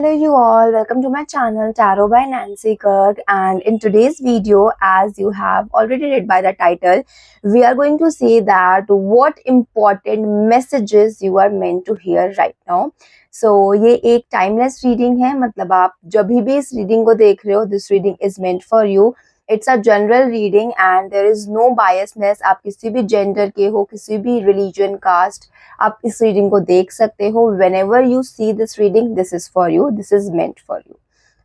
Hello you all, welcome to my channel Tarot by Nancy Kirk, and in today's video, as you have already read by the title, we are going to see that what important messages you are meant to hear right now. So ये एक timeless reading है, मतलब आप जब भी इस reading को देख रहे हो, this reading is meant for you. It's a general reading and there is no biasness. आप किसी भी gender के हो, किसी भी religion, caste, आप इस रीडिंग को देख सकते हो. whenever you see this reading, this is for you, this is meant for you.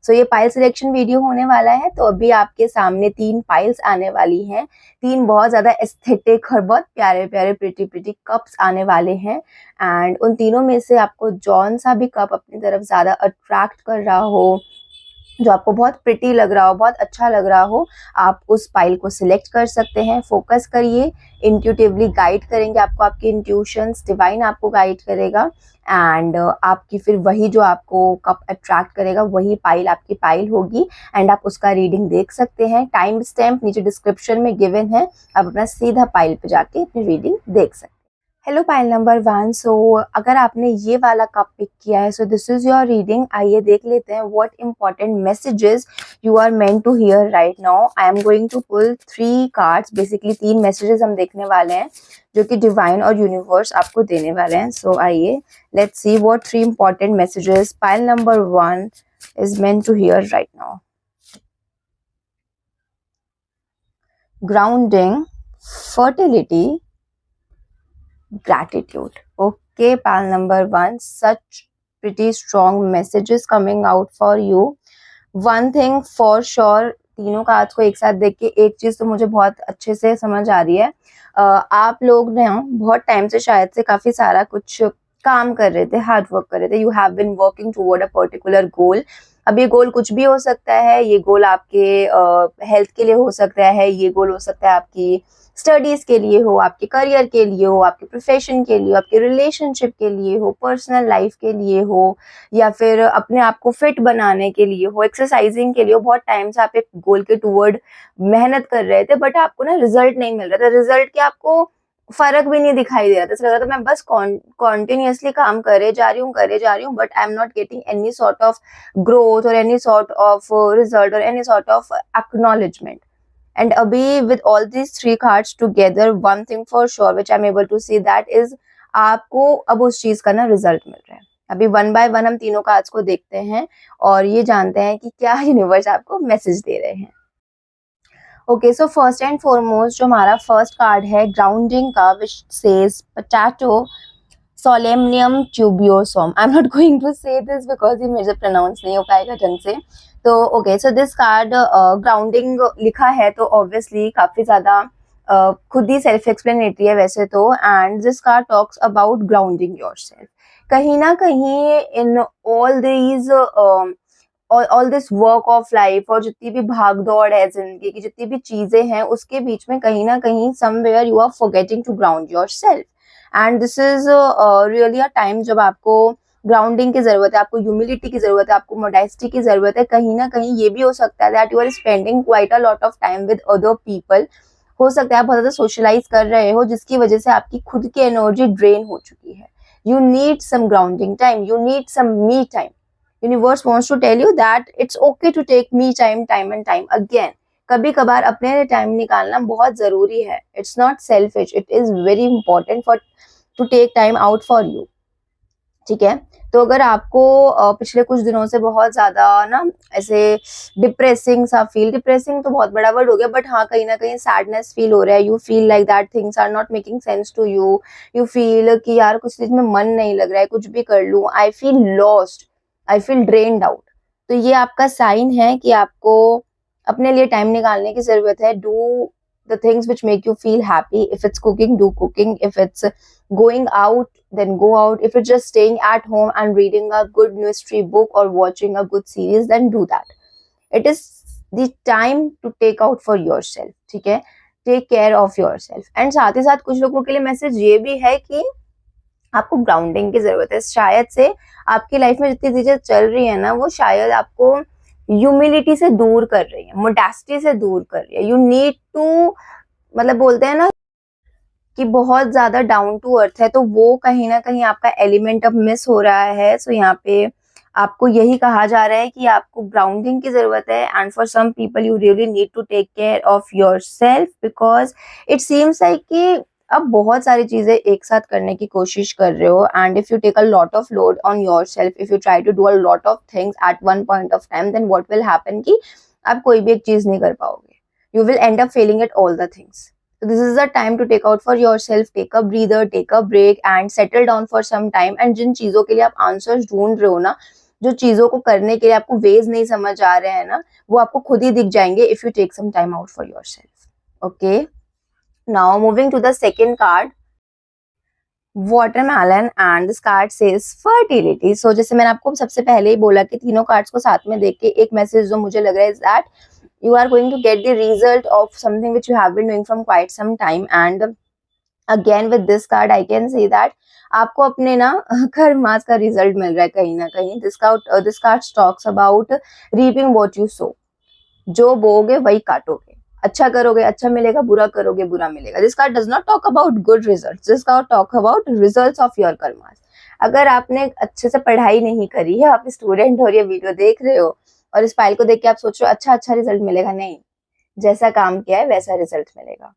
सो ये पाइल सिलेक्शन वीडियो होने वाला है. तो अभी आपके सामने 3 पाइल्स आने वाली हैं. 3 बहुत ज्यादा एस्थेटिक और बहुत प्यारे प्यारे प्रिटी कप्स आने वाले हैं. एंड उन तीनों में से आपको जौन सा भी कप अपनी तरफ ज्यादा अट्रैक्ट कर रहा हो, जो आपको बहुत प्रिटी लग रहा हो, बहुत अच्छा लग रहा हो, आप उस पाइल को सिलेक्ट कर सकते हैं. फोकस करिए, इंट्यूटिवली गाइड करेंगे आपको आपके इंट्यूशंस, डिवाइन आपको गाइड करेगा. एंड आपकी फिर वही जो आपको कप अट्रैक्ट करेगा वही पाइल आपकी पाइल होगी. एंड आप उसका रीडिंग देख सकते हैं. टाइम स्टैम्प नीचे डिस्क्रिप्शन में गिवन है, आप अपना सीधा पाइल पे जाके अपनी रीडिंग देख सकते हैं. Hello pile number 1. सो अगर आपने ये वाला कप पिक किया है, so this is your reading. आइए देख लेते हैं what important messages you are meant to hear right now. I am going to pull 3 cards. Basically 3 messages हम देखने वाले हैं जो कि डिवाइन और यूनिवर्स आपको देने वाले हैं. सो आइए let's see what 3 important messages pile number 1 is meant to hear right now. Grounding, fertility, gratitude. Okay, pal number 1, such pretty strong messages coming out for you. One thing for sure, तीनों cards को एक साथ देख के एक चीज तो मुझे बहुत अच्छे से समझ आ रही है. आप लोग ने बहुत टाइम से शायद से काफी सारा कुछ काम कर रहे थे, हार्ड वर्क कर रहे थे. You have been working toward a particular goal. अब ये गोल कुछ भी हो सकता है. ये गोल आपके हेल्थ के लिए हो सकता है, ये गोल हो सकता है आपकी स्टडीज के लिए हो, आपके करियर के लिए हो, आपके प्रोफेशन के लिए हो, आपके रिलेशनशिप के लिए हो, पर्सनल लाइफ के लिए हो, या फिर अपने आप को फिट बनाने के लिए हो, एक्सरसाइजिंग के लिए हो. बहुत टाइम से आप एक गोल के टुवर्ड मेहनत कर रहे थे, बट आपको ना रिजल्ट नहीं मिल रहा था. रिजल्ट के आपको फर्क भी नहीं दिखाई दे रहा था. ऐसा लग रहा था मैं बस कॉन्टिन्यूसली काम करे जा रही हूँ, but I am not getting any sort of growth और एनी सॉर्ट ऑफ रिजल्ट और any sort of acknowledgement. And abhi, with all these 3 cards together, one thing for sure which I'm able to see that is आपको अब उस चीज का ना result मिल रहा है. अभी 1 by 1 हम तीनों कार्ड्स को देखते हैं और ये जानते हैं कि क्या यूनिवर्स आपको मैसेज दे रहे हैं. Okay, so first and foremost जो हमारा फर्स्ट कार्ड है ग्राउंडिंग का, which says potato Solanum tuberosum. I am not going to say this because ये मेरे से प्रोनाउंस नहीं हो पाएगा ढंग से. तो okay, so this card grounding लिखा है तो ऑब्वियसली काफी ज्यादा खुद ही सेल्फ एक्सप्लेनेटरी है वैसे तो. And this card talks about grounding yourself. कहीं ना कहीं in all this work of life और जितनी भी भाग दौड़ है जिंदगी की, जितनी भी चीजें हैं उसके बीच में कहीं ना कहीं somewhere you are forgetting to ground yourself. And this is really a time जब आपको ग्राउंडिंग की जरूरत है, आपको ह्यूमिलिटी की जरूरत है, आपको मोडेस्टी की जरूरत है. कहीं ना कहीं ये भी हो सकता है that you are spending quite a lot of time with other people. हो सकता है आप बहुत ज्यादा सोशलाइज कर रहे हो जिसकी वजह से आपकी खुद की एनर्जी ड्रेन हो चुकी है. You need some grounding time, you need some me time. Universe wants to tell you that it's okay to take me time, time and time again. कभी कभार अपने लिए टाइम निकालना बहुत जरूरी है. It's not selfish, it is very important for to take time out for you. ठीक है, तो अगर आपको पिछले कुछ दिनों से बहुत ज्यादा ना ऐसे डिप्रेसिंग सा फील, डिप्रेसिंग तो बहुत बड़ा वर्ड हो गया, बट हाँ कहीं ना कहीं सैडनेस फील हो रहा है. You feel like that things are not making sense to you. You feel कि यार कुछ चीज में मन नहीं लग रहा है, कुछ भी कर लूं, I feel lost, I feel drained out. तो ये आपका साइन है कि आपको अपने लिए टाइम निकालने की जरूरत है. Do the things which make you feel happy. If it's cooking, do cooking. If it's going out, then go out. If it's just staying at home and reading a good mystery book or watching a good series, then do that. It is the time to take out for yourself. ठीक है, take care of yourself. And साथ ही साथ कुछ लोगों के लिए message ये भी है कि आपको ग्राउंडिंग की जरूरत है. शायद से आपकी लाइफ में जितनी चीजें चल रही है ना, वो शायद आपको ह्यूमिलिटी से दूर कर रही है, मोडेस्टी से दूर कर रही है. यू नीड टू, मतलब बोलते हैं ना कि बहुत ज्यादा डाउन टू अर्थ है, तो वो कहीं ना कहीं आपका एलिमेंट अब मिस हो रहा है. सो यहाँ पे आपको यही कहा जा रहा है कि आपको ग्राउंडिंग की जरूरत है, and for some people you really need to take care of yourself, because it seems like कि अब बहुत सारी चीजें एक साथ करने की कोशिश कर रहे हो, and if you take a lot of load on yourself, if you try to do a lot of things at one point of time, then what will happen कि आप कोई भी एक चीज नहीं कर पाओगे, you will end up failing at all the things. So this is the time to take out for yourself, take a breather, take a break and settle down for some time. And जिन चीजों के लिए आप answers ढूंढ रहे हो ना, जो चीजों को करने के लिए आपको वेज नहीं समझ आ रहे हैं ना, वो आपको खुद ही दिख जाएंगे if you take some time out for yourself. Okay. Now moving to the second card, watermelon, and this card says fertility. So जैसे मैंने आपको सबसे पहले ही बोला कि तीनों कार्ड्स को साथ में देख के एक मैसेज जो मुझे लग रहा है is that you are going to get the result of something which you have been doing from quite some time. And again with this card I can say that आपको अपने ना कर्मास का result मिल रहा है कहीं ना कहीं. This card talks about reaping what you so. जो बोगे वही काटोगे. अच्छा करोगे अच्छा मिलेगा, बुरा करोगे बुरा मिलेगा. This card does not talk about good results, this card talk about results of your karmas. अगर आपने अच्छे से पढ़ाई नहीं करी है, आप स्टूडेंट हो और ये वीडियो देख रहे हो और इस फाइल को देख के आप सोच रहे हो अच्छा रिजल्ट मिलेगा, नहीं, जैसा काम किया है वैसा रिजल्ट मिलेगा.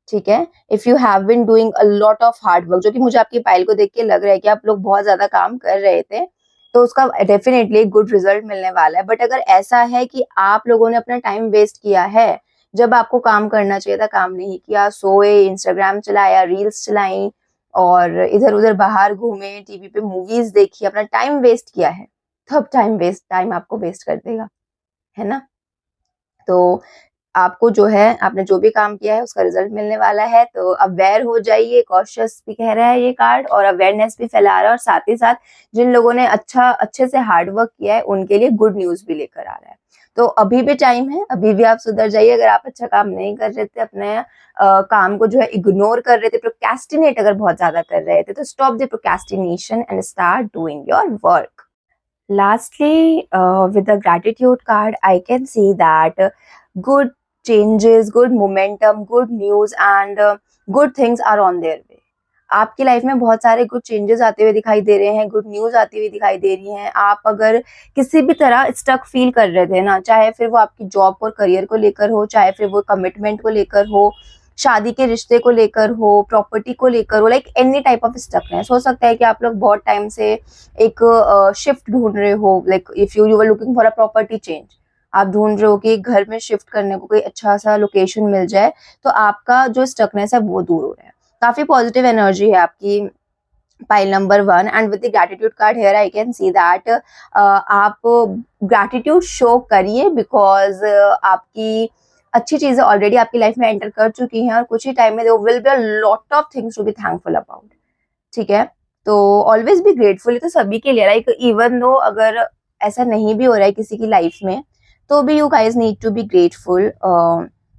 ठीक है. If you have been doing a lot of hard work, जो कि मुझे आपकी फाइल को देख के लग रहा है कि आप लोग बहुत ज्यादा काम कर रहे थे, तो उसका डेफिनेटली गुड रिजल्ट मिलने वाला है. बट अगर ऐसा है कि आप लोगों ने अपना टाइम वेस्ट किया है, जब आपको काम करना चाहिए था काम नहीं किया, सोए, इंस्टाग्राम चलाया, रील्स चलाई और इधर उधर बाहर घूमे, टीवी पे मूवीज देखी, अपना टाइम वेस्ट किया है, तब टाइम आपको वेस्ट कर देगा, है ना. तो आपको जो है आपने जो भी काम किया है उसका रिजल्ट मिलने वाला है. तो अवेयर हो जाइए, कॉशियस भी कह रहा है ये कार्ड, और अवेयरनेस भी फैला रहा है, और साथ ही साथ जिन लोगों ने अच्छे से हार्ड वर्क किया है उनके लिए गुड न्यूज भी लेकर आ रहा है. तो अभी भी टाइम है, अभी भी आप सुधर जाइए. अगर आप अच्छा काम नहीं कर रहे थे, अपने काम को जो है इग्नोर कर रहे थे, प्रोक्रेस्टिनेट अगर बहुत ज्यादा कर रहे थे, तो stop the procrastination and start doing your work. Lastly, with the gratitude card, I can see that good changes, good momentum, good news and good things are on their way. आपकी life में बहुत सारे good changes आते हुए दिखाई दे रहे हैं, गुड न्यूज आती हुई दिखाई दे रही हैं. आप अगर किसी भी तरह स्टक फील कर रहे थे ना, चाहे फिर वो आपकी जॉब और करियर को लेकर हो, चाहे फिर वो कमिटमेंट को लेकर हो, शादी के रिश्ते को लेकर हो, प्रॉपर्टी को लेकर हो, like any type of stuckness. हो सकता है कि आप लोग बहुत टाइम से एक शिफ्ट ढूंढ रहे हो, like if you were looking for a property change, आप ढूंढ रहे हो कि घर में शिफ्ट करने को कोई अच्छा सा लोकेशन मिल जाए, तो आपका जो स्टकनेस है वो दूर हो रहा है. काफी पॉजिटिव एनर्जी है आपकी pile number 1. And with the gratitude card here I can see that आप ग्रैटिट्यूड शो करिए, बिकॉज आपकी अच्छी चीजें ऑलरेडी आपकी लाइफ में एंटर कर चुकी हैं, और कुछ ही टाइम में there will be a lot of things to be thankful about. ठीक है. तो ऑलवेज बी ग्रेटफुल. तो सभी के लिए, लाइक इवन दो अगर ऐसा नहीं भी हो रहा है किसी की लाइफ में, तो भी you guys need to be grateful.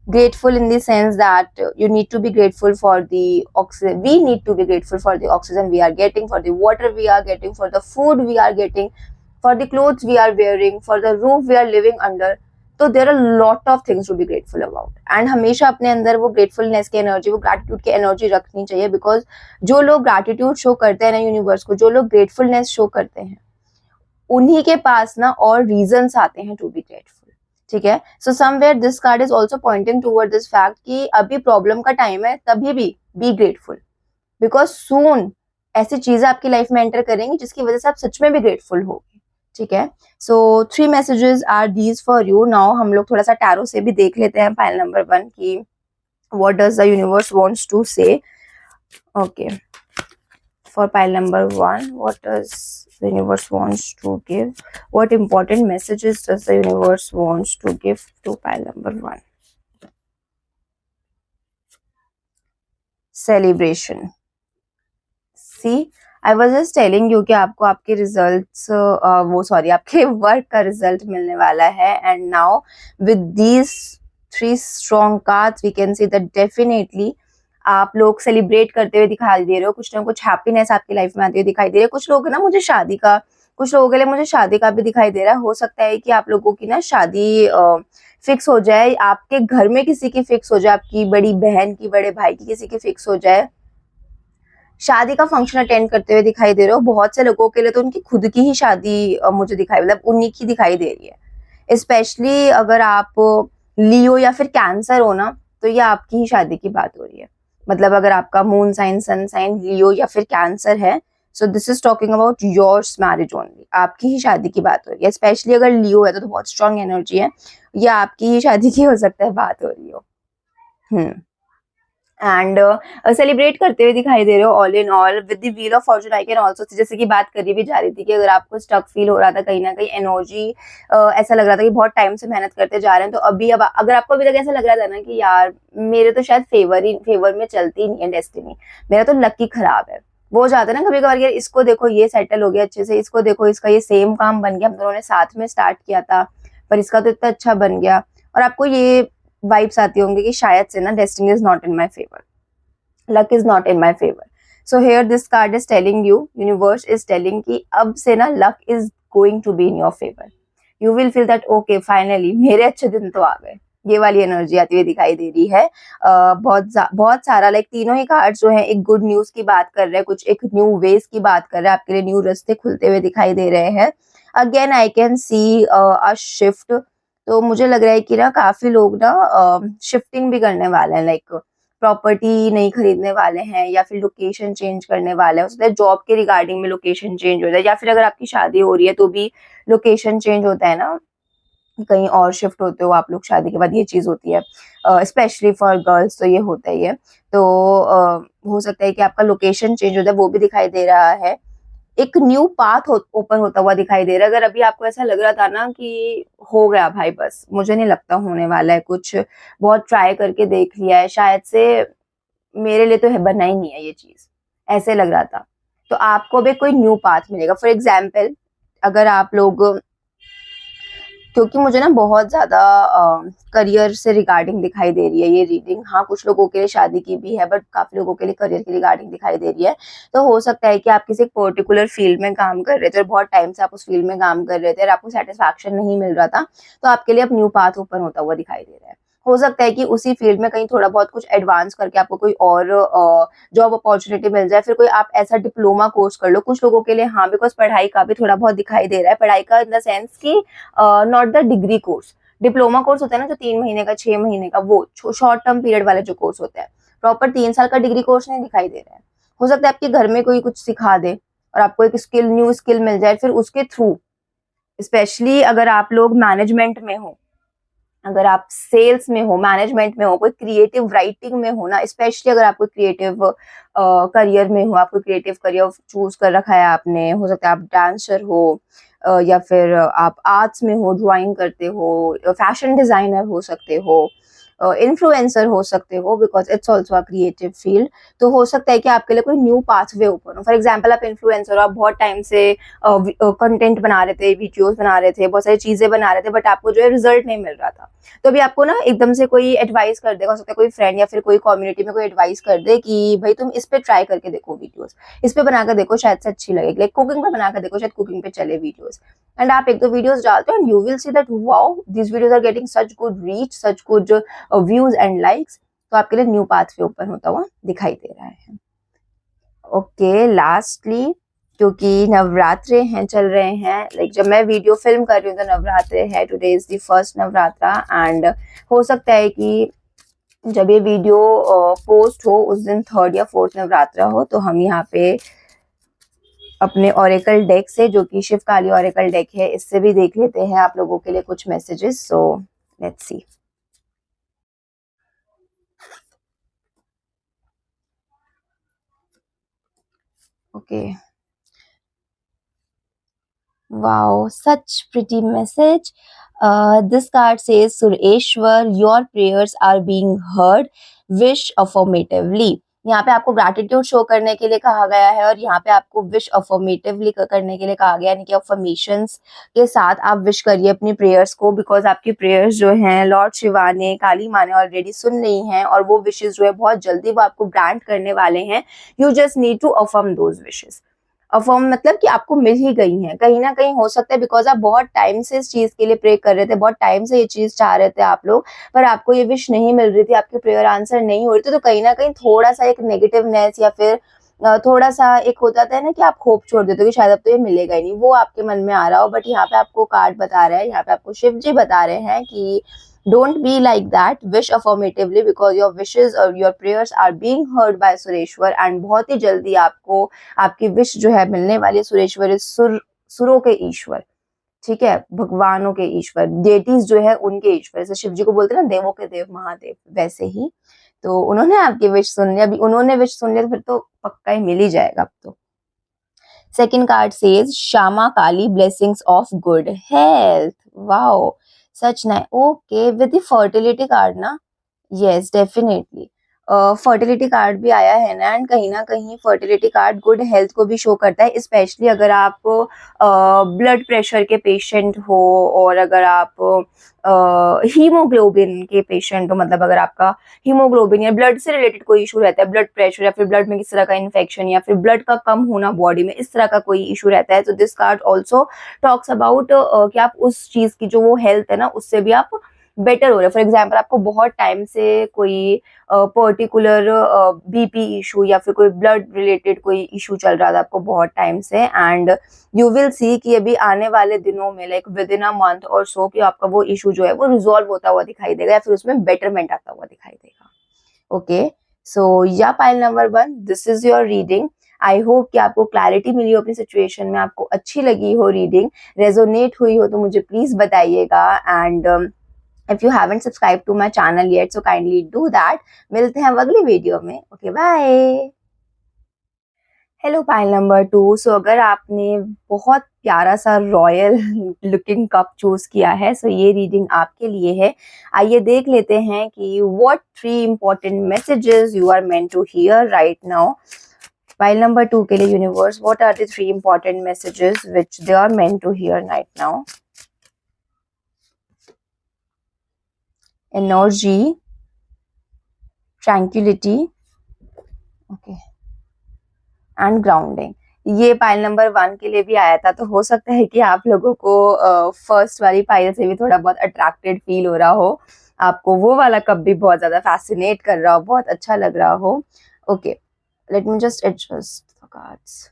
Grateful in the sense that you need to be grateful for the oxygen. We need to be grateful for the oxygen we are getting, for the water we are getting, for the food we are getting, for the clothes we are wearing, for the roof we are living under. तो there are lot of things to be grateful about. And हमेशा अपने अंदर वो gratefulness की energy, वो gratitude की energy रखनी चाहिए, बिकॉज जो लोग ग्रैटिट्यूड शो करते हैं ना यूनिवर्स को, जो लोग ग्रेटफुलनेस शो करते हैं, उन्हीं के पास ना और रीजंस आते हैं टू बी ग्रेटफुल. ठीक है. So somewhere this card is also pointing toward this fact कि अभी प्रॉब्लम का टाइम है, तभी भी बी ग्रेटफुल, बिकॉज सून ऐसी चीजें आपकी लाइफ में एंटर करेंगी जिसकी वजह से आप सच में भी ग्रेटफुल होगे. ठीक है. So 3 messages are these for you. Now हम लोग थोड़ा सा टैरो से भी देख लेते हैं पाइल नंबर 1 की what does the universe wants to say. Okay. For pile number 1, what does the universe wants to give? What important messages does the universe wants to give to pile number 1? Celebration. See, I was just telling you कि आपको आपके results आपके work का result मिलने वाला है. And now with these 3 strong cards, we can see that definitely आप लोग सेलिब्रेट करते हुए दिखाई दे रहे हो, कुछ ना कुछ हैप्पीनेस आपकी लाइफ में आती हुई दिखाई दे रही है. कुछ लोग ना मुझे शादी का, कुछ लोगों के लिए मुझे शादी का भी दिखाई दे रहा है. हो सकता है कि आप लोगों की ना शादी फिक्स हो जाए, आपके घर में किसी की फिक्स हो जाए, आपकी बड़ी बहन की, बड़े भाई की किसी की फिक्स हो जाए. शादी का फंक्शन अटेंड करते हुए दिखाई दे रहे हो। बहुत से लोगों के लिए तो उनकी खुद की ही शादी मुझे दिखाई, मतलब उन्हीं की दिखाई दे रही है। स्पेशली अगर आप लियो या फिर कैंसर हो ना, तो ये आपकी ही शादी की बात हो रही है। मतलब अगर आपका मून साइन, सन साइन लियो या फिर कैंसर है, so this is talking about yours marriage only. आपकी ही शादी की बात हो रही है। स्पेशली अगर लियो है तो बहुत स्ट्रांग एनर्जी है, ये आपकी ही शादी की हो सकता है बात हो रही हो। एंड सेलिब्रेट करते हुए दिखाई दे रहे हो all in all with the wheel of Fortune. I can also, जैसे कि बात करी भी जा रही थी कि अगर आपको स्टक फील हो रहा था कहीं ना कहीं एनर्जी, ऐसा लग रहा था कि बहुत टाइम से मेहनत करते जा रहे हैं, तो अभी अब अगर आपको अभी तक ऐसा लग रहा था ना कि यार मेरे तो शायद फेवर में चलती नहीं है डेस्टिनी, मेरा तो लकी खराब है, वो हो जाता है ना कभी कभार, यार इसको देखो ये सेटल हो गया अच्छे से, इसको देखो इसका ये सेम काम बन गया, हम दोनों ने साथ में स्टार्ट किया था पर इसका तो इतना अच्छा बन गया, और आपको ये वाइब्स आती होंगी कि शायद से ना destiny is not in my favour, luck is not in my favor. So here this card is telling you, universe is telling कि अब से ना luck is going to be in your favor. You will feel that okay finally मेरे अच्छे दिन तो आ गए, ये वाली एनर्जी आती हुई दिखाई दे रही है। बहुत सारा लाइक तीनों ही कार्ड जो है एक गुड न्यूज की बात कर रहे हैं, कुछ एक न्यू वेज की बात कर रहे हैं, आपके लिए न्यू रास्ते खुलते हुए दिखाई दे रहे हैं। Again I can C a shift, तो मुझे लग रहा है कि ना काफी लोग ना शिफ्टिंग भी करने वाले हैं, लाइक प्रॉपर्टी नहीं खरीदने वाले हैं या फिर लोकेशन चेंज करने वाले हैं। उसमें जॉब के रिगार्डिंग में लोकेशन चेंज होता है, या फिर अगर आपकी शादी हो रही है तो भी लोकेशन चेंज होता है ना, कहीं और शिफ्ट होते हो आप लोग शादी के बाद, ये चीज होती है। स्पेशली फॉर गर्ल्स तो ये होता ही है। तो हो सकता है कि आपका लोकेशन चेंज होता है, वो भी दिखाई दे रहा है। एक न्यू पाथ ओपन होता हुआ दिखाई दे रहा है। अगर अभी आपको ऐसा लग रहा था ना कि हो गया भाई बस, मुझे नहीं लगता होने वाला है कुछ, बहुत ट्राई करके देख लिया है, शायद से मेरे लिए तो है बना ही नहीं है ये चीज, ऐसे लग रहा था, तो आपको भी कोई न्यू पाथ मिलेगा। फॉर एग्जाम्पल अगर आप लोग, क्योंकि मुझे ना बहुत ज्यादा करियर से रिगार्डिंग दिखाई दे रही है ये रीडिंग। हाँ कुछ लोगों के लिए शादी की भी है, बट काफी लोगों के लिए करियर की रिगार्डिंग दिखाई दे रही है। तो हो सकता है कि आप किसी पर्टिकुलर फील्ड में काम कर रहे थे और बहुत टाइम से आप उस फील्ड में काम कर रहे थे और आपको सेटिस्फैक्शन नहीं मिल रहा था, तो आपके लिए अब न्यू पाथ ओपन होता हुआ दिखाई दे रहा है। हो सकता है कि उसी फील्ड में कहीं थोड़ा बहुत कुछ एडवांस करके आपको कोई और जॉब अपॉर्चुनिटी मिल जाए, फिर कोई आप ऐसा डिप्लोमा कोर्स कर लो। कुछ लोगों के लिए हाँ, बिकॉज पढ़ाई का भी थोड़ा बहुत दिखाई दे रहा है, पढ़ाई का इन द सेंस की not the degree course. Diploma course होता है ना जो 3 महीने का 6 महीने का, वो शॉर्ट टर्म पीरियड वाले जो कोर्स होते हैं, प्रॉपर 3 साल का डिग्री कोर्स नहीं दिखाई दे रहा है। हो सकता है आपके घर में कोई कुछ सिखा दे और आपको एक स्किल, न्यू स्किल मिल जाए, फिर उसके थ्रू, स्पेशली अगर आप लोग मैनेजमेंट में हो, अगर आप सेल्स में हो, मैनेजमेंट में हो, कोई क्रिएटिव राइटिंग में हो ना, स्पेशली अगर आप कोई क्रिएटिव करियर में हो, आपको क्रिएटिव करियर चूज कर रखा है आपने, हो सकता है आप डांसर हो या फिर आप आर्ट्स में हो, ड्राइंग करते हो, फैशन डिजाइनर हो सकते हो, इन्फ्लुएंसर हो सकते हो, because it's also a creative field. तो हो सकता है कि आपके लिए कोई न्यू पाथवे ओपन हो। फॉर एग्जाम्पल आप इन्फ्लुएंसर हो, आप बहुत टाइम से कंटेंट बना रहे थे, वीडियोस बना रहे थे, बहुत सारी चीजें बना रहे थे, बट आपको जो है रिजल्ट नहीं मिल रहा था। तो अभी आपको ना एकदम से कोई एडवाइस कर देगा, हो सकता है कोई फ्रेंड या फिर कोई कम्युनिटी में कोई एडवाइस कर दे कि भाई तुम इस पे ट्राई करके देखो वीडियोस, इस पे बनाकर देखो शायद से अच्छी लगेगी, लाइक कुकिंग पे बनाकर देखो शायद कुकिंग पे चले वीडियोस, एंड आप एक दो वीडियोस डालते हो and you will see that wow this videos are getting such good reach, such good views and likes. तो आपके लिए न्यू पाथ पे ओपन होता हुआ दिखाई दे रहा है। ओके, लास्टली क्योंकि नवरात्रे हैं, चल रहे हैं, लाइक जब मैं वीडियो फिल्म कर रही हूँ तो नवरात्रे है, today is the first Navratra, and हो सकता है कि जब ये वीडियो पोस्ट हो उस दिन थर्ड या फोर्थ नवरात्रा हो, तो हम यहाँ पे अपने ओरेकल डेक से, जो कि शिवकाली ओरेकल डेक है, इससे भी देख लेते हैं आप लोगों के लिए कुछ messages. So let's see. Okay, wow, such pretty message. This card says, Sureshwar, your prayers are being heard. Wish affirmatively. यहाँ पे आपको ग्रैटिट्यूड शो करने के लिए कहा गया है और यहाँ पे आपको विश अफर्मेटिवली करने के लिए कहा गया है, यानी कि अफर्मेशंस के साथ आप विश करिए अपनी प्रेयर्स को, बिकॉज आपकी प्रेयर्स जो हैं लॉर्ड शिवा ने, काली माँ ने ऑलरेडी सुन ली हैं और वो विशेस जो है बहुत जल्दी वो आपको ग्रांट करने वाले हैं। You just need to affirm those wishes. Affirm मतलब कि आपको मिल ही गई है। कहीं ना कहीं हो सकता है बिकॉज आप बहुत टाइम से इस चीज के लिए प्रे कर रहे थे, बहुत टाइम से ये चीज चाह रहे थे आप लोग, पर आपको ये विश नहीं मिल रही थी, आपकी प्रेयर आंसर नहीं हो रही थी, तो कहीं ना कहीं थोड़ा सा एक नेगेटिवनेस या फिर थोड़ा सा एक हो जाता है ना कि आप होप छोड़ देते हो कि शायद अब तो ये मिलेगा ही नहीं, वो आपके मन में आ रहा हो, बट यहाँ पे आपको कार्ड बता रहा है, यहाँ पे आपको शिव जी बता रहे हैं कि don't be like that, wish affirmatively because your wishes और your prayers are being heard by Sureshwar, and बहुत ही जल्दी आपको आपकी विश जो है मिलने वाली है। सुरेश्वर इज सुरों के ईश्वर, ठीक है, भगवानों के ईश्वर, डेटीज जो है उनके ईश्वर, जैसे शिव जी को बोलते हैं ना देवों के देव महादेव, वैसे ही। तो उन्होंने आपकी विश सुन लिया, अभी उन्होंने विश सुन लिया तो फिर तो पक्का ही मिल ही जाएगा अब तो। Second card says Shyama Kali blessings of good health, wow such nice, okay, with the fertility card ना, यस डेफिनेटली फर्टिलिटी कार्ड भी आया है ना कहीं फर्टिलिटी कार्ड गुड हेल्थ को भी शो करता है, स्पेशली अगर आप ब्लड प्रेशर के पेशेंट हो, और अगर आप हीमोग्लोबिन के पेशेंट हो, मतलब अगर आपका हीमोग्लोबिन या ब्लड से रिलेटेड कोई इशू रहता है, ब्लड प्रेशर या फिर ब्लड में किस तरह का इन्फेक्शन या फिर ब्लड का कम होना बॉडी में, इस तरह का कोई इशू रहता है, तो this card also talks about कि आप उस चीज की जो वो हेल्थ है ना उससे भी आप बेटर हो रहे हैं। फॉर एग्जाम्पल आपको बहुत टाइम से कोई पर्टिकुलर बीपी इशू या फिर कोई ब्लड रिलेटेड कोई इशू चल रहा था आपको बहुत टाइम से, एंड यू विल सी कि अभी आने वाले दिनों में like with in a month और सो कि आपका वो इशू जो है वो रिजॉल्व होता हुआ दिखाई देगा या फिर उसमें बेटरमेंट आता हुआ दिखाई देगा। ओके, सो या pile number 1, this is your reading. I hope कि आपको क्लैरिटी मिली हो अपनी सिचुएशन में, आपको अच्छी लगी हो रीडिंग, रेजोनेट हुई हो तो मुझे प्लीज बताइएगा, and if you haven't subscribed to my channel yet so kindly do that। मिलते हैं अब अगली वीडियो में, okay bye. Hello pile number 2, so अगर आपने बहुत प्यारा सा रॉयल लुकिंग कप चूज किया है सो ये रीडिंग आपके लिए है। आइए देख लेते हैं कि what 3 important messages you are meant to hear right now। Pile number 2 के लिए universe, what are the 3 important messages which they are meant to hear right now? Energy, tranquility, okay, and grounding. ये pile number 1 के लिए भी आया था, तो हो सकता है कि आप लोगों को फर्स्ट वाली पाइल से भी थोड़ा बहुत अट्रैक्टेड फील हो रहा हो, आपको वो वाला कप भी बहुत ज्यादा फैसिनेट कर रहा हो, बहुत अच्छा लग रहा हो। Okay, let me just adjust the cards.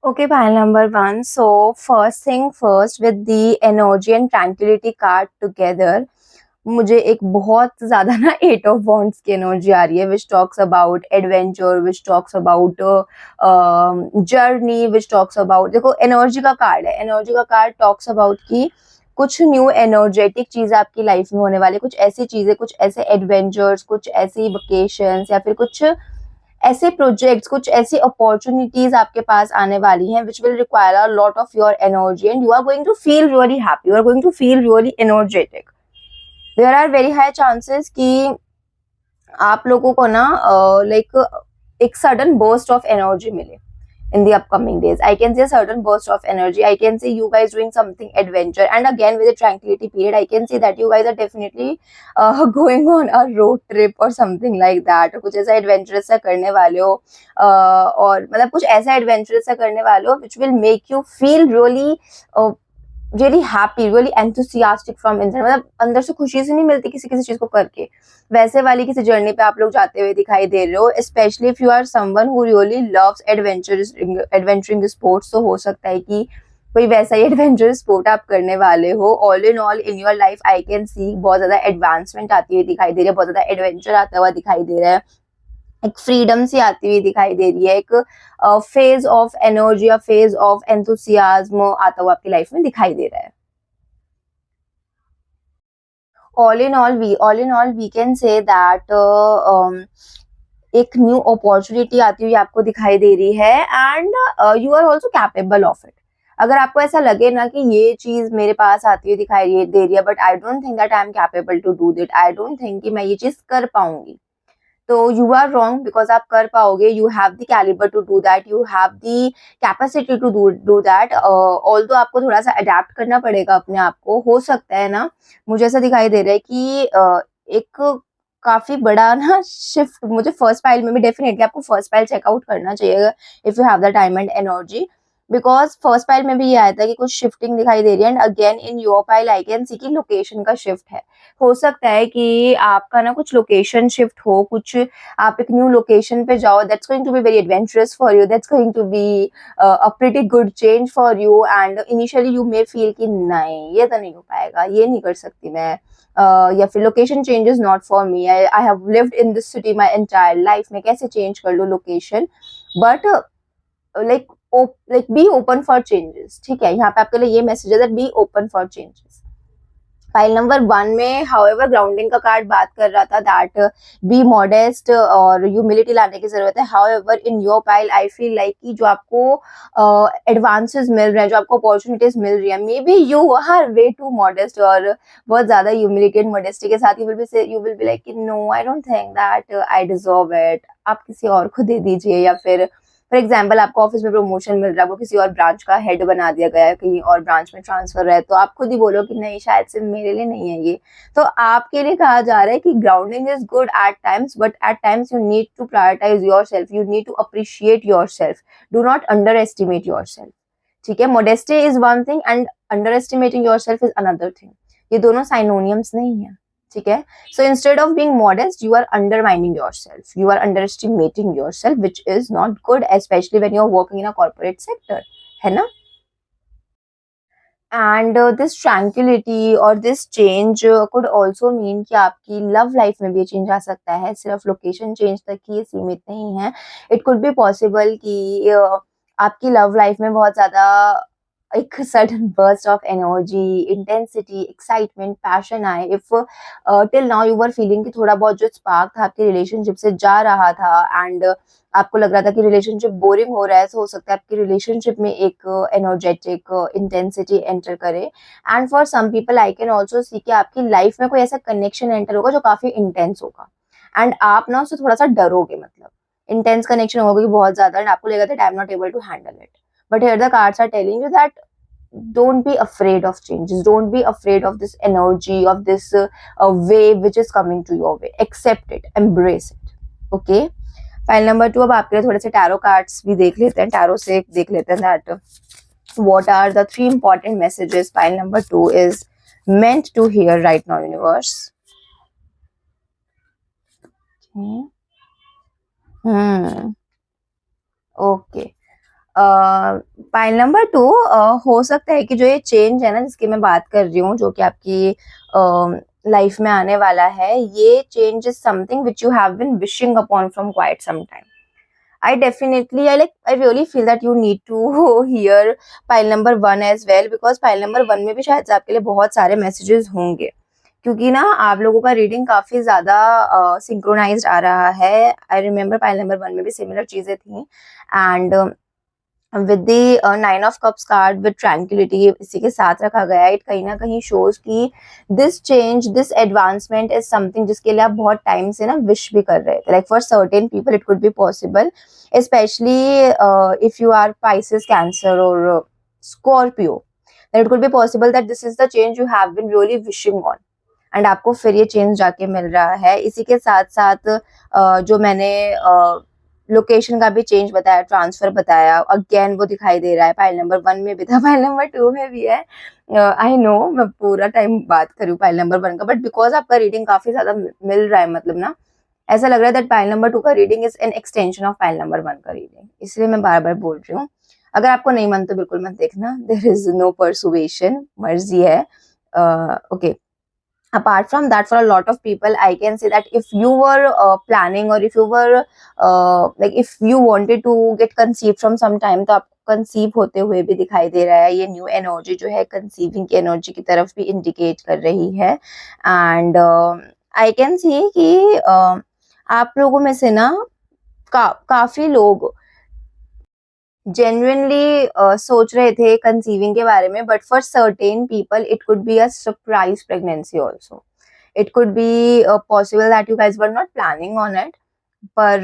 Okay pile number 1, so first thing first, with the energy and tranquillity card together, मुझे एक बहुत ज्यादा ना 8 ऑफ वॉन्ड्स की एनर्जी आ रही है, which talks about adventure, which talks about journey, which talks about, देखो energy का कार्ड है, एनर्जी का कार्ड टॉक्स अबाउट कि कुछ न्यू एनर्जेटिक चीज आपकी लाइफ में होने वाली, कुछ ऐसी चीजें, कुछ ऐसे एडवेंचर्स, कुछ ऐसी वेकेशंस या फिर कुछ ऐसे प्रोजेक्ट्स, कुछ ऐसी अपॉर्चुनिटीज आपके पास आने वाली हैं which will require a lot of your energy, and you are going to feel really happy, you are going to feel really energetic. There are very high chances कि आप लोगों को ना लाइक एक सडन बर्स्ट ऑफ एनर्जी मिले in the upcoming days। I can see a certain burst of energy, I can see you guys doing something adventure, and again with a tranquility period I can see that you guys are definitely going on a road trip or something like that। कुछ ऐसा adventurous सा करने वाले हो और मतलब कुछ ऐसा adventurous सा करने वाले हो which will make you feel really really happy, really enthusiastic from inside, मतलब अंदर से खुशी से नहीं मिलती किसी किसी चीज को करके, वैसे वाली किसी जर्नी पे आप लोग जाते हुए दिखाई दे रहे हो, specially if you are someone who really loves adventuring sports, तो हो सकता है कि कोई वैसा ही एडवेंचरस स्पोर्ट आप करने वाले हो। All in your life I can सी बहुत ज्यादा एडवांसमेंट आती हुई दिखाई दे रही है, बहुत ज्यादा एडवेंचर आता हुआ दिखाई दे रहा है, एक फ्रीडम सी आती हुई दिखाई दे रही है, एक फेज ऑफ एनर्जी या फेज ऑफ एंथुसियाज्म आता हुआ आपकी लाइफ में दिखाई दे रहा है। All in all we can say that एक न्यू अपॉर्चुनिटी आती हुई आपको दिखाई दे रही है, and you are also capable of it. अगर आपको ऐसा लगे ना कि ये चीज मेरे पास आती हुई दिखाई दे रही है but I don't think that I am capable to do it, I don't think कि मैं ये चीज कर पाऊंगी, तो यू आर रॉन्ग, बिकॉज आप कर पाओगे, you have the calibre to do that, you have the capacity to do that. Although आपको थोड़ा सा अडेप्ट करना पड़ेगा अपने आप को, हो सकता है ना, मुझे ऐसा दिखाई दे रहा है कि एक काफी बड़ा ना शिफ्ट, मुझे फर्स्ट पाइल में भी डेफिनेटली आपको फर्स्ट पाइल चेकआउट करना चाहिए if you have the time and energy, because first pile में भी ये आया था कि कुछ शिफ्टिंग दिखाई दे रही है, and again in your pile I can सी कि लोकेशन का शिफ्ट है। हो सकता है कि आपका ना कुछ लोकेशन शिफ्ट हो, कुछ आप एक न्यू लोकेशन पे जाओ, that's going to be very adventurous for you, that's going to be a pretty good change for you, and initially you may feel कि नहीं ये तो नहीं हो पाएगा, ये नहीं कर सकती मैं, या फिर location change is not for me, I have lived in this city my entire life, मैं कैसे चेंज कर लूँ location, but like like be open for changes. ठीक है, यहाँ पे आपके लिए ये मैसेज है that be open for changes. File number 1 में हाउएवर ग्राउंडिंग का कार्ड बात कर रहा था दैट बी मॉडेस्ट और ह्यूमिलिटी लाने की जरूरत है। However in your pile I feel like कि जो आपको एडवांसेस मिल रहे हैं, जो आपको अपॉर्चुनिटीज मिल रही है, maybe you are way too modest, और बहुत ज्यादा ह्यूमिलिटी एंड मॉडेस्टी के साथ you will be like no I don't think that I deserve it, आप किसी और को दे दीजिए, या फिर फॉर एग्जाम्पल आपको ऑफिस में प्रमोशन मिल रहा है, वो किसी और ब्रांच का हेड बना दिया गया है, कहीं और ब्रांच में ट्रांसफर है, तो आप खुद ही बोलो कि नहीं शायद से मेरे लिए नहीं है ये। तो आपके लिए कहा जा रहा है कि grounding is good at times, but at times you need to prioritise yourself, you need to appreciate yourself, do not underestimate yourself. ठीक है, modesty is one thing and underestimating yourself is another thing, ये दोनों साइनोनियम्स नहीं है। ठीक है, so instead of being modest you are undermining yourself, you are underestimating yourself, which is not good, especially when you're working in a corporate sector, है ना। And this tranquillity और this change could also mean कि आपकी love life में भी change आ सकता है, सिर्फ लोकेशन चेंज तक ही ये सीमित नहीं है। इट कुड बी पॉसिबल कि आपकी लव लाइफ में बहुत ज्यादा एक sudden burst of energy, intensity, excitement, passion आए। If till now you were feeling कि थोड़ा बहुत जो स्पार्क था आपके रिलेशनशिप से जा रहा था, एंड आपको लग रहा था कि रिलेशनशिप बोरिंग हो रहा है, तो हो सकता है आपकी रिलेशनशिप में एक एनर्जेटिक इंटेंसिटी एंटर करे। And for some people I can also see कि आपकी लाइफ में कोई ऐसा कनेक्शन एंटर होगा जो काफी इंटेंस होगा, एंड आप ना उससे थोड़ा सा डरोगे, मतलब इंटेंस कनेक्शन होगा बहुत ज्यादा, एंड आपको लगेगा that I am not able to handle it. But here the cards are telling you that don't be afraid of changes, don't be afraid of this energy, of this wave which is coming to your way, accept it, embrace it. Okay, file number 2, अब आपके लिए थोड़े से tarot cards भी देख लेते हैं, tarot से देख लेते हैं that what are the 3 important messages file number 2 is meant to hear right now universe. Okay, file number 2, हो सकता है कि जो ये चेंज है ना जिसकी मैं बात कर रही हूँ, जो कि आपकी लाइफ में आने वाला है, ये change is something which you have been wishing upon from quite some time. I really feel that you need to hear pile number 1 as well, because pile number 1 में भी शायद से आपके लिए बहुत सारे messages होंगे, क्योंकि ना आप लोगों का रीडिंग काफी ज्यादा सिंक्रोनाइज्ड आ रहा है। आई रिमेम्बर पाइल नंबर 1 में भी सिमिलर चीजें थी, and with the 9 of cups card with tranquillity इसी के साथ रखा गया है। इट कहीं ना कहीं शोज कि this change, this advancement is something जिसके लिए आप बहुत टाइम से ना विश भी कर रहे थे। Like for certain people it could be possible, specially if you are Pisces, Cancer और Scorpio, then it could be possible that this is the change you have been really wishing on, and आपको फिर ये change जाके मिल रहा है। इसी के साथ साथ जो मैंने लोकेशन का भी चेंज बताया, ट्रांसफर बताया, अगेन वो दिखाई दे रहा है। फाइल नंबर 1 में भी था, फाइल नंबर 2 में भी है। आई नो मैं पूरा टाइम बात करूँ फाइल नंबर 1 का, बट बिकॉज आपका रीडिंग काफी ज्यादा मिल रहा है, मतलब ना ऐसा लग रहा है दैट फाइल नंबर 2 का reading is an extension of file number 1 का रीडिंग, इसलिए मैं बार बार बोल रही हूँ। अगर आपको नहीं मन तो बिल्कुल मत देखना, देयर इज नो परसुएशन, मर्जी है। Okay, apart from that, for a lot of people I can say that if you were planning, or if you were like if you wanted to get conceived from some time, तो आपको conceive होते हुए भी दिखाई दे रहा है। ये न्यू एनर्जी जो है कंसीविंग की एनर्जी की तरफ भी इंडिकेट कर रही है, एंड आई कैन सी कि आप लोगों में से ना काफी लोग genuinely सोच रहे थे कंसीविंग के बारे में, but for certain people it could be a surprise pregnancy also. It could be possible that you guys were not planning on it, पर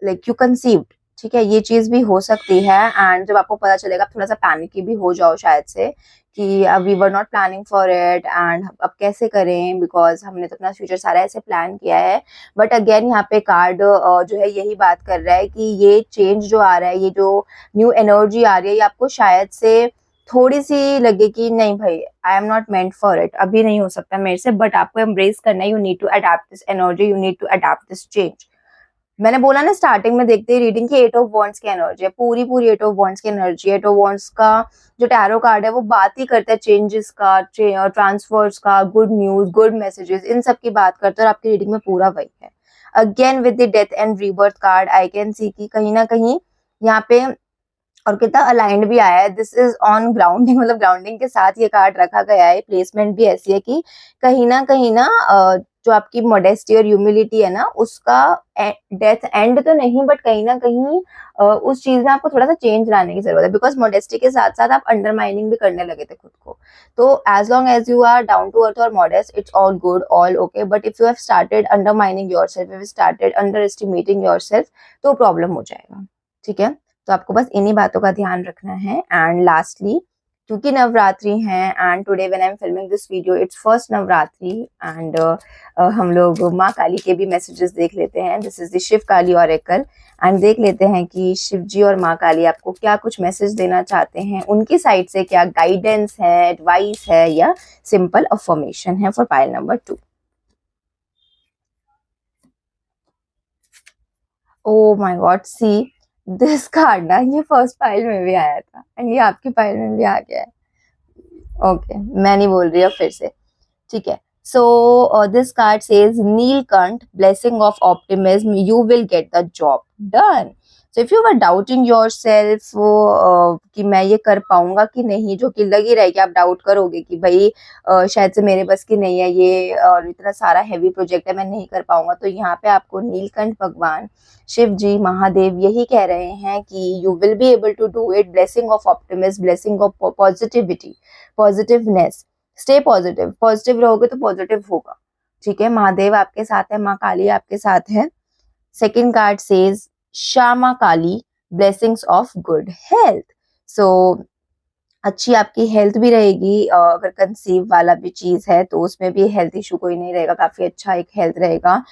लाइक यू कंसीव्ड, ठीक है, ये चीज भी हो सकती है। एंड जब आपको पता चलेगा थोड़ा सा पैनिकी भी हो जाओ शायद से कि अब we were not planning for it and अब कैसे करें, बिकॉज हमने तो अपना फ्यूचर सारा ऐसे प्लान किया है। बट अगेन यहाँ पे कार्ड जो है यही बात कर रहा है कि ये चेंज जो आ रहा है, ये जो न्यू एनर्जी आ रही है, ये आपको शायद से थोड़ी सी लगे कि नहीं भाई, आई am not meant for it, अभी नहीं हो सकता मेरे से, बट आपको एम्ब्रेस करना है। You need to adapt this energy, you need to adapt this change. मैंने बोला ना स्टार्टिंग में देखते ही रीडिंग की 8 ऑफ वॉन्ड्स की एनर्जी है, पूरी पूरी 8 ऑफ वॉन्ड्स की एनर्जी। 8 ऑफ वॉन्ड्स का जो टैरो कार्ड है वो बात ही करता है चेंजेस का, ट्रांसफर्स का, गुड न्यूज, गुड मैसेजेस, इन सब की बात करता है और आपकी रीडिंग में पूरा वही है। Again with the death and rebirth card I can सी कि कहीं ना कहीं यहाँ पे, और कितना अलाइंड भी आया है, दिस इज ऑन ग्राउंडिंग, मतलब ग्राउंडिंग के साथ ये कार्ड रखा गया है। प्लेसमेंट भी ऐसी है कि कहीं ना जो आपकी मॉडेस्टी और ह्यूमिलिटी है ना, उसका डेथ एंड तो नहीं, बट कहीं ना कहीं उस चीज में आपको थोड़ा सा चेंज लाने की जरूरत है, बिकॉज मॉडेस्टी के साथ साथ आप अंडरमाइनिंग भी करने लगे थे खुद को। तो as long as you are down to earth और modest, it's all good, all okay, but if you have started undermining yourself, if you started underestimating yourself, तो प्रॉब्लम हो जाएगा। ठीक है, तो आपको बस इन्हीं बातों का ध्यान रखना है। एंड लास्टली, क्योंकि नवरात्रि हैं and today when I am filming this video it's first Navratri, and हम लोग माँ काली के भी मैसेजेस देख लेते हैं। This is the Shiv Kali oracle, and देख लेते हैं कि शिव जी और माँ काली आपको क्या कुछ मैसेज देना चाहते हैं, उनकी साइड से क्या गाइडेंस है, एडवाइस है, या सिंपल अफर्मेशन है for pile number 2। Oh my God, see this card ना, ये फर्स्ट पाइल में भी आया था एंड ये आपकी पाइल में भी आ गया है। ओके, मैं नहीं बोल रही अब फिर से, ठीक है। So this card says Neelkanth, blessing of optimism, you will get the job done. So if you were doubting your self कि मैं ये कर पाऊंगा कि नहीं, जो कि लगी रहेगी, आप डाउट करोगे कि भाई शायद से मेरे बस की नहीं है ये, और इतना सारा हैवी प्रोजेक्ट है, मैं नहीं कर पाऊंगा, तो यहाँ पे आपको नीलकंठ भगवान शिव जी महादेव यही कह रहे हैं कि you will be able to do it. Blessing of optimism, blessing of positivity, positiveness, stay positive, positive रहोगे तो पॉजिटिव होगा। ठीक है, महादेव आपके साथ है, माँ काली आपके साथ है। Second card says Shyama Kali, blessings of good health. So अच्छी आपकी हेल्थ भी रहेगी, अगर कंसीव वाला भी चीज है तो उसमें भी हेल्थ इशू कोई नहीं रहेगा, काफी अच्छा एक हेल्थ रहेगा।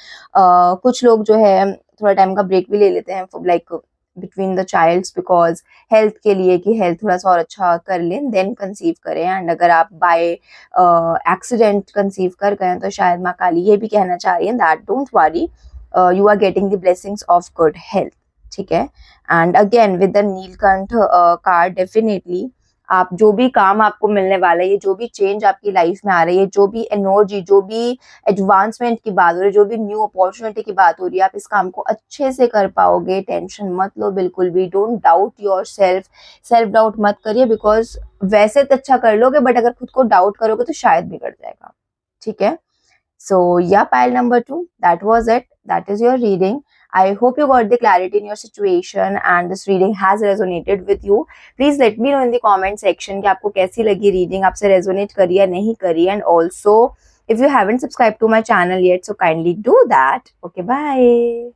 कुछ लोग जो है थोड़ा टाइम का ब्रेक भी ले लेते हैं, like between the childs, because health के लिए, कि हेल्थ थोड़ा सा और अच्छा कर लें देन कंसीव करें। एंड अगर आप बाय एक्सीडेंट कंसीव कर गए तो शायद माँ काली ये भी कहना चाह रही है that don't worry, you are getting the blessings of good health. ठीक है, and again with the Neelkanth card, definitely आप जो भी काम आपको मिलने वाला है, ये जो भी चेंज आपकी लाइफ में आ रही है, जो भी एनर्जी, जो भी एडवांसमेंट की बात हो रही है, जो भी न्यू अपॉर्चुनिटी की बात हो रही है, आप इस काम को अच्छे से कर पाओगे। टेंशन मत लो बिल्कुल भी, don't doubt your self, self doubt मत करिए, बिकॉज वैसे तो अच्छा कर लोगे, बट अगर खुद को डाउट करोगे तो शायद बिगड़ जाएगा। ठीक है, so yeah, pile number 2, that was it, that is your reading. I hope you got the clarity in your situation and this reading has resonated with you. Please let me know in the comment section कि आपको कैसी लगी reading, आपसे resonate करी या नहीं करी, and also if you haven't subscribed to my channel yet, so kindly do that. Okay, bye.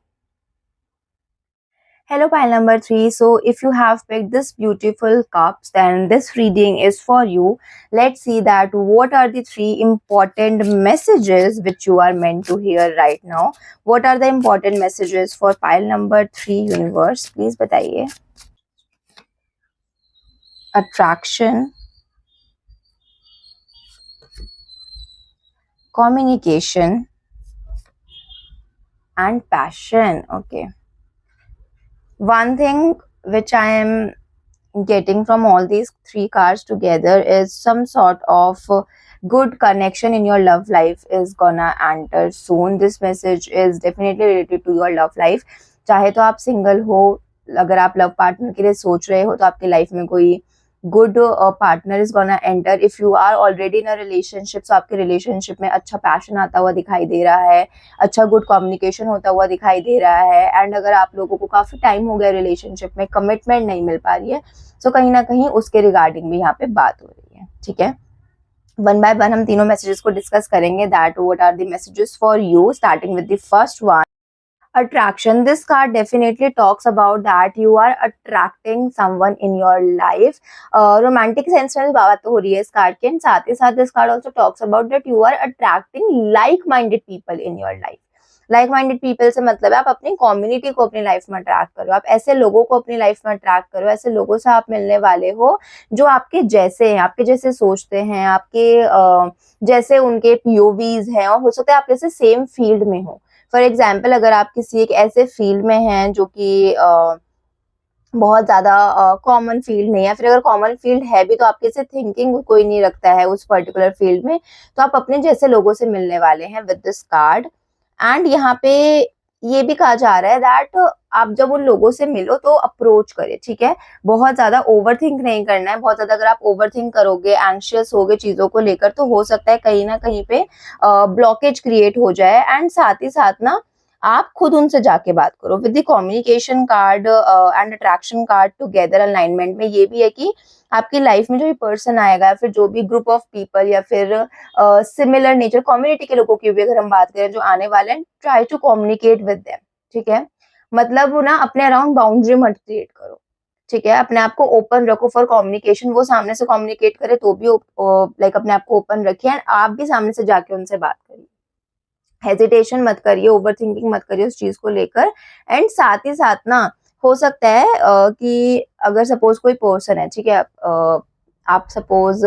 Hello, pile number 3. So if you have picked this beautiful cups, then this reading is for you. Let's see that what are the 3 important messages which you are meant to hear right now. What are the important messages for pile number 3 universe? Please बताइए. Attraction, communication and passion. Okay. One thing which I am getting from all these 3 cards together is some sort of good connection in your love life is gonna enter soon. This message is definitely related to your love life. चाहे तो आप single हो, अगर आप love partner के लिए सोच रहे हो तो आपकी लाइफ में कोई good partner is gonna enter. If you are already in a relationship, तो आपके रिलेशनशिप में अच्छा पैशन आता हुआ दिखाई दे रहा है, अच्छा गुड कम्युनिकेशन होता हुआ दिखाई दे रहा है। एंड अगर आप लोगों को काफी टाइम हो गया रिलेशनशिप में, कमिटमेंट नहीं मिल पा रही है, तो कहीं ना कहीं उसके रिगार्डिंग भी यहाँ पे बात हो रही है। ठीक है, वन बाय वन हम तीनों मैसेजेस को डिस्कस करेंगे that what are the messages for you, starting with the first one. Attraction, this card definitely talks about that you are attracting someone in your life. Romantic sense में बात तो हो रही है इस कार्ड के, साथ ही साथ this card also talks about that you are attracting like minded people in your life. Like minded people से मतलब है आप अपनी कम्युनिटी को अपनी लाइफ में अट्रैक्ट करो, आप ऐसे लोगों को अपनी लाइफ में अट्रैक्ट करो, ऐसे लोगों से आप मिलने वाले हो जो आपके जैसे हैं, आपके जैसे सोचते हैं, आपके जैसे उनके पीओवीज हैं, और हो सकता है आप जैसे सेम फील्ड में हो। फॉर एग्जाम्पल, अगर आप किसी एक ऐसे फील्ड में हैं जो कि बहुत ज्यादा कॉमन फील्ड नहीं है, फिर अगर कॉमन फील्ड है भी तो आपके से थिंकिंग कोई नहीं रखता है उस पर्टिकुलर फील्ड में, तो आप अपने जैसे लोगों से मिलने वाले हैं विद दिस कार्ड। एंड यहाँ पे ये भी कहा जा रहा है दैट आप जब उन लोगों से मिलो तो अप्रोच करें, ठीक है, बहुत ज्यादा ओवर थिंक नहीं करना है। बहुत ज्यादा अगर आप ओवर थिंक करोगे, एंशियस होगे चीजों को लेकर, तो हो सकता है कहीं ना कहीं पे ब्लॉकेज क्रिएट हो जाए। एंड साथ ही साथ ना आप खुद उनसे जाके बात करो। With the communication card and attraction card together alignment में ये भी है कि आपकी लाइफ में जो भी पर्सन आएगा, फिर जो भी ग्रुप ऑफ पीपल या फिर सिमिलर नेचर कम्युनिटी के लोगों की भी अगर हम बात करें जो आने वाले हैं, try to communicate with them, ठीक है। मतलब वो ना अपने अराउंड बाउंड्री मत क्रिएट करो, ठीक है, अपने आप को ओपन रखो फॉर कम्युनिकेशन। वो सामने से कम्युनिकेट करे तो भी लाइक अपने आप को ओपन रखिए, एंड आप भी सामने से जाके उनसे बात करिए। हेजिटेशन मत करिए, ओवर थिंकिंग मत करिए उस चीज को लेकर। एंड साथ ही साथ ना हो सकता है कि अगर सपोज कोई पर्सन है, ठीक है, आप सपोज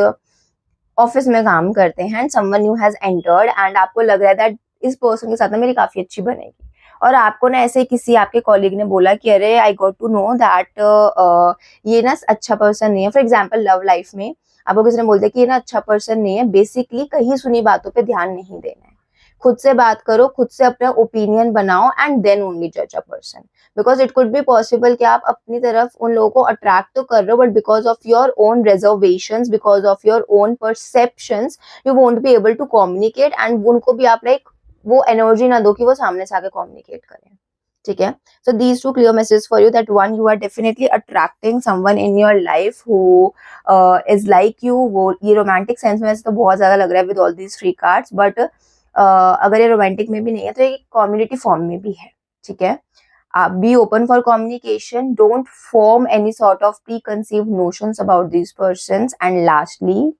ऑफिस में काम करते हैं and someone new has entered and आपको लग रहा है दैट इस पर्सन के साथ ना मेरी काफी अच्छी बनेगी, और आपको ना ऐसे किसी आपके कॉलीग ने बोला कि अरे I got to know that ये ना अच्छा पर्सन नहीं है। फॉर एग्जाम्पल लव लाइफ में आपको किसी ने बोल दिया कि ये ना अच्छा पर्सन नहीं है, बेसिकली कहीं सुनी बातों पे ध्यान नहीं देना है। खुद से बात करो, खुद से अपना ओपिनियन बनाओ एंड देन ओनली जज a person, because it could be possible कि आप अपनी तरफ उन लोगों को अट्रैक्ट तो कर रहे हो, but because of your own reservations, because of your own perceptions, you won't be able to communicate, and उनको भी आप लाइक वो एनर्जी ना दो कि वो सामने से आके कम्युनिकेट करें, ठीक है। So these two clear messages for you, that one, you are definitely attracting someone in your life who is like you। वो ये रोमांटिक सेंस में वैसे तो बहुत ज्यादा लग रहा है with all these three cards, but अगर ये रोमांटिक में भी नहीं है तो ये कम्युनिटी फॉर्म में भी है, ठीक है। Be open for communication, don't form any sort of pre conceive notions about these persons. And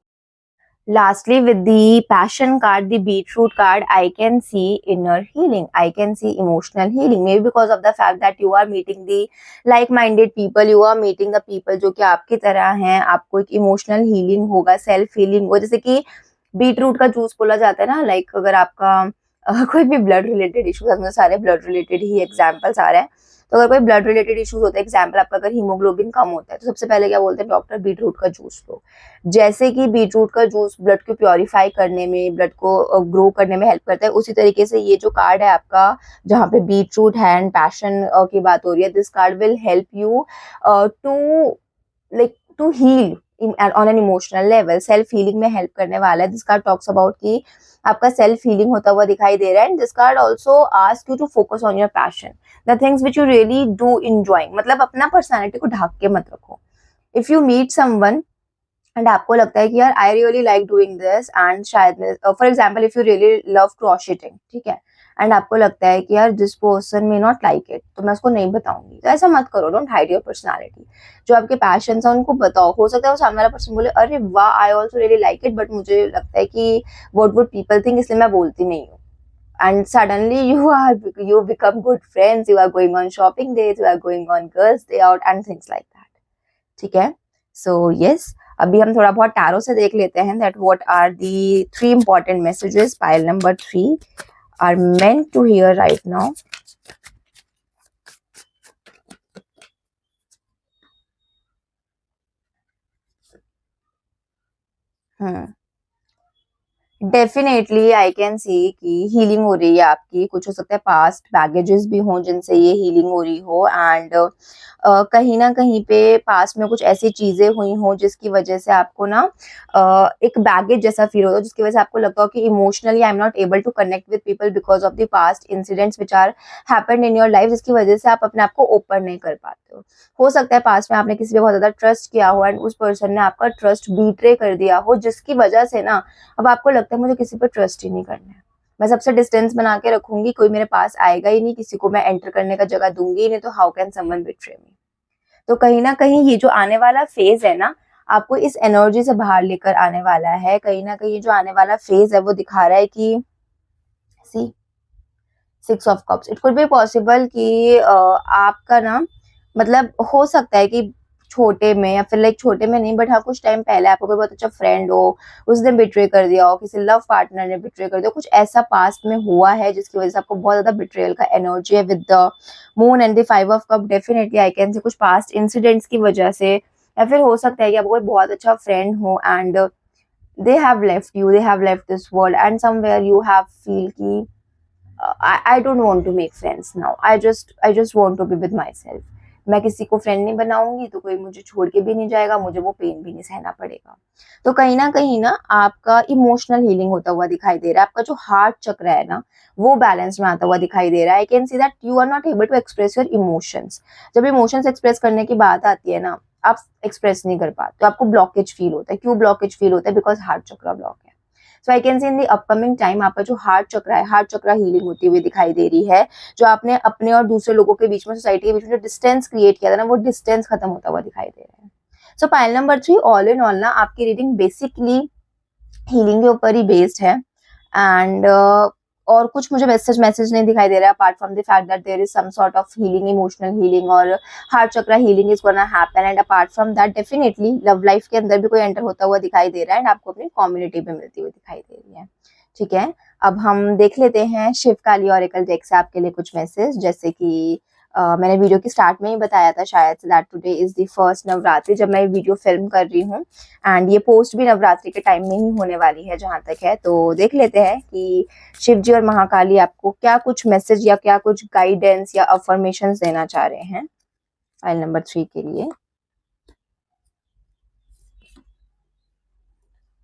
lastly with the passion card, the beetroot card, I can see inner healing, I can see emotional healing, maybe because of the fact that you are meeting the like minded people, you are meeting the people जो कि आपकी तरह हैं। आपको एक emotional healing होगा, self healing होगा। जैसे कि बीटरूट का जूस बोला जाता है ना, लाइक अगर आपका कोई भी ब्लड रिलेटेड इशूज, सारे ब्लड रिलेटेड ही एग्जाम्पल्स आ रहे हैं, तो अगर कोई ब्लड रिलेटेड इश्यूज होता है, एग्जाम्पल आपका अगर हीमोग्लोबिन कम होता है, तो सबसे पहले क्या बोलते हैं डॉक्टर, बीटरूट का जूस लो। जैसे कि बीटरूट का जूस ब्लड को प्योरीफाई करने में, ब्लड को ग्रो करने में हेल्प करता है, उसी तरीके से ये जो कार्ड है आपका जहाँ पे बीटरूट है एंड पैशन की बात हो रही है, this card will help you to like to heal on an emotional level. Self healing में हेल्प करने वाला है। दिस कार्ड टॉक्स अबाउट कि आपका सेल्फ हीलिंग होता हुआ दिखाई दे रहा है। And this card also ask you to focus on your passion, the things which you really do enjoying. मतलब अपना पर्सनैलिटी को ढक के मत रखो। If you meet someone and आपको लगता है कि यार I really like doing this, and शायद for example if you really love crocheting, ठीक है, एंड आपको लगता है कि यार this person may not like it, तो मैं उसको नहीं बताऊंगी, तो ऐसा मत करो। Don't hide your personality. जो आपके पैशन है उनको बताओ। हो सकता है वो सामने वाला पर्सन बोले अरे वाह I also really like it, but मुझे लगता है कि व्हाट वुड पीपल थिंक, इसलिए मैं बोलती नहीं हूँ। And suddenly you become good friends, you are going on shopping dates, you are going on girls day out and things like that, ठीक है। So yes, अभी हम थोड़ा बहुत टैरो से देख लेते हैं that what are the 3 important messages pile number 3 are meant to hear right now। Definitely I can सी कि हीलिंग हो रही है आपकी। कुछ हो सकता है पास्ट बैगेजेस भी हों जिनसे ये हीलिंग हो रही हो, एंड कहीं ना कहीं पे पास्ट में कुछ ऐसी चीजें हुई हो जिसकी वजह से आपको ना एक बैगेज जैसा फील होता है, जिसकी वजह से आपको लगता हो कि emotionally I am not able to connect with people because of the past incidents which are happened in your life, जिसकी वजह से आप अपने आप को ओपन नहीं कर पाते हो सकता है पास्ट में आपने किसी पे बहुत ज्यादा ट्रस्ट किया हो एंड उस पर्सन ने आपका ट्रस्ट बीट्रे कर दिया हो, जिसकी वजह से ना अब आपको लगता है मुझे किसी पर ट्रस्ट ही नहीं करना है, मैं सबसे डिस्टेंस बना के रखूंगी, कोई मेरे पास आएगा ही नहीं, किसी को मैं एंटर करने का जगह दूंगी ही नहीं, तो हाउ कैन समवन बिट्रे मी। तो कहीं ना कहीं ये जो आने वाला फेज है ना, आपको इस एनर्जी से बाहर लेकर आने वाला है। कहीं ना कहीं जो आने वाला फेज है वो दिखा रहा है कि सी 6 of cups, it could be possible कि आपका ना मतलब हो सकता है कि छोटे में या फिर लाइक छोटे में नहीं, बट हाँ कुछ टाइम पहले आपको कोई बहुत अच्छा फ्रेंड हो, उसने बिट्रे कर दिया हो, किसी लव पार्टनर ने बिट्रे कर दिया, कुछ ऐसा पास्ट में हुआ है जिसकी वजह से आपको बहुत ज्यादा बिट्रेयल का एनर्जी है with the moon and the 5 of cup. Definitely I can say कुछ पास्ट इंसिडेंट्स की वजह से, या फिर हो सकता है कि आपको कोई बहुत अच्छा फ्रेंड हो and they have left you, they have left this world and somewhere you have feel की I don't want to make friends now. I just want to be with myself. मैं किसी को फ्रेंड नहीं बनाऊंगी तो कोई मुझे छोड़ के भी नहीं जाएगा, मुझे वो पेन भी नहीं सहना पड़ेगा। तो कहीं ना आपका इमोशनल हीलिंग होता हुआ दिखाई दे रहा है। आपका जो हार्ट चक्र है ना वो बैलेंस में आता हुआ दिखाई दे रहा है। I can see that you are not able to express your emotions. जब इमोशंस एक्सप्रेस करने की बात आती है ना, आप एक्सप्रेस नहीं कर पाते, तो आपको ब्लॉकेज फील होता है। क्यों ब्लॉकेज फील होता है? बिकॉज हार्ट चक्र ब्लॉक है। So I can see in the upcoming time आपका जो हार्ट चक्र है, हार्ट चक्र हीलिंग होती हुई दिखाई दे रही है। जो आपने अपने और दूसरे लोगों के बीच में, सोसाइटी के बीच में जो डिस्टेंस क्रिएट किया था ना, वो डिस्टेंस खत्म होता हुआ दिखाई दे रहा है। सो pile number 3, all in all ना आपकी रीडिंग बेसिकली हीलिंग के ऊपर ही बेस्ड है एंड और कुछ मुझे मैसेज नहीं दिखाई दे रहा है apart from the fact that there is some sort of healing, emotional healing और heart chakra healing is gonna happen. And apart from that definitely love life के अंदर भी कोई एंटर होता हुआ दिखाई दे रहा है एंड आपको अपनी कम्युनिटी भी मिलती हुई दिखाई दे रही है। ठीक है, अब हम देख लेते हैं शिव काली ऑरेकल डेक से आपके लिए कुछ मैसेज। जैसे कि मैंने वीडियो की स्टार्ट में ही बताया था शायद say that today is the first Navratri, जब मैं ये वीडियो फिल्म कर रही हूँ एंड ये पोस्ट भी नवरात्रि के टाइम में ही होने वाली है जहां तक है। तो देख लेते हैं कि शिव जी और महाकाली आपको क्या कुछ मैसेज या क्या कुछ गाइडेंस या अफर्मेशन देना चाह रहे हैं फाइल नंबर 3 के लिए।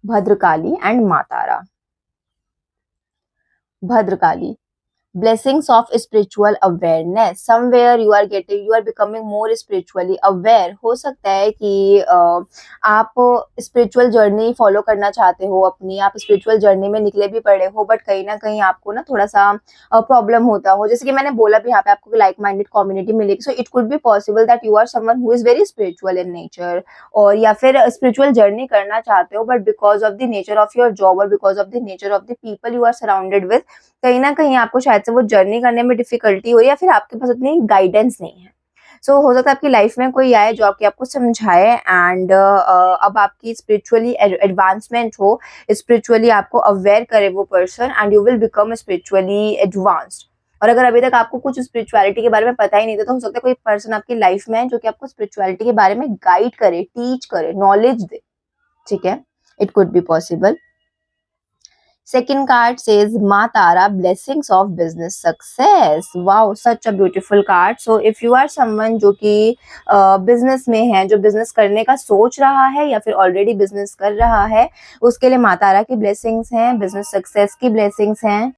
Bhadrakali and Matara. Bhadrakali, blessings of spiritual awareness, somewhere you are becoming more spiritually aware। हो सकता है कि आप स्पिरिचुअल जर्नी फॉलो करना चाहते हो अपनी, आप स्पिरिचुअल जर्नी में निकले भी पड़े हो, बट कहीं ना कहीं आपको ना थोड़ा सा प्रॉब्लम होता हो। जैसे कि मैंने बोला भी, यहाँ पे आपको लाइक माइंडेड कम्युनिटी मिलेगी। So it could be possible that you are someone who is very spiritual in nature, और या फिर स्पिरिचुअल जर्नी करना चाहते हो, but because of the nature of your job और because of the nature of the people you are surrounded with, कहीं ना कहीं आपको शायद से वो जर्नी करने में डिफिकल्टी हो, या फिर आपके पास उतनी गाइडेंस नहीं है। सो हो सकता है आपकी लाइफ में कोई आए जो आपको समझाए एंड अब आपकी स्पिरिचुअली एडवांसमेंट हो, स्पिरिचुअली आपको अवेयर करे वो person and you will become spiritually advanced. और अगर अभी तक आपको कुछ स्पिरिचुअलिटी के बारे में पता ही नहीं था, तो हो सकता है कोई पर्सन आपकी लाइफ में है जो कि आपको स्पिरिचुअलिटी के बारे में गाइड करे, टीच करे, नॉलेज दे। ठीक है, it could be possible. Second card says Ma Tara, blessings of business success. Wow, such a beautiful card. So if you are someone जो कि business में है, जो business करने का सोच रहा है या फिर already business कर रहा है, उसके लिए माँ तारा की blessings हैं, business success की blessings हैं।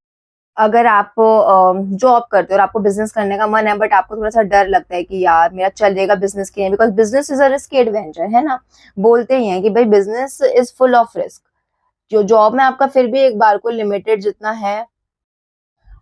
अगर आप जॉब करते हो और आपको बिजनेस करने का मन है, बट आपको थोड़ा सा डर लगता है कि यार मेरा चलेगा बिजनेस की नहीं, because business is a risky adventure, है ना। बोलते ही हैं कि भाई business is full of risk. जो जॉब में आपका फिर भी एक बार को लिमिटेड जितना है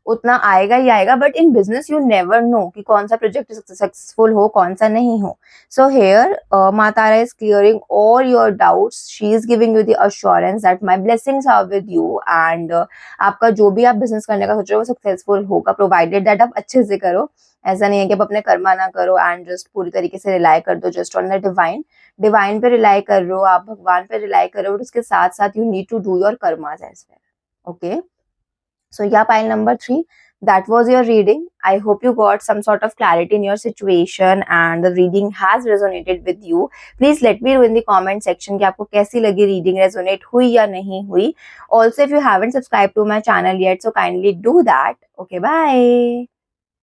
उतना आएगा ही आएगा, but in business you never know कि कौन सा प्रोजेक्ट सक्सेसफुल हो, कौन सा नहीं हो। सो हेयर माँ Tara is clearing all your doubts, she is giving you the assurance that my blessings are with you and आपका जो भी आप बिजनेस करने का सोच रहे हो वो सक्सेसफुल होगा, प्रोवाइडेड दैट आप अच्छे से करो। ऐसा नहीं है कि आप अपने कर्मा ना करो एंड जस्ट पूरी तरीके से रिलाई कर दो just on the divine. Divine पे रिलाई कर रहे हो आप, भगवान पे रिलाई कर रहे हो, उसके साथ साथ you need to do your karmas as well. Okay, so yeah, pile number 3, that was your reading. I hope you got some sort of clarity in your situation and the reading has resonated with you. Please let me know in the comment section कि आपको कैसी लगी reading, resonate हुई या नहीं हुई। Also if you haven't subscribed to my channel yet, so kindly do that. Okay, bye.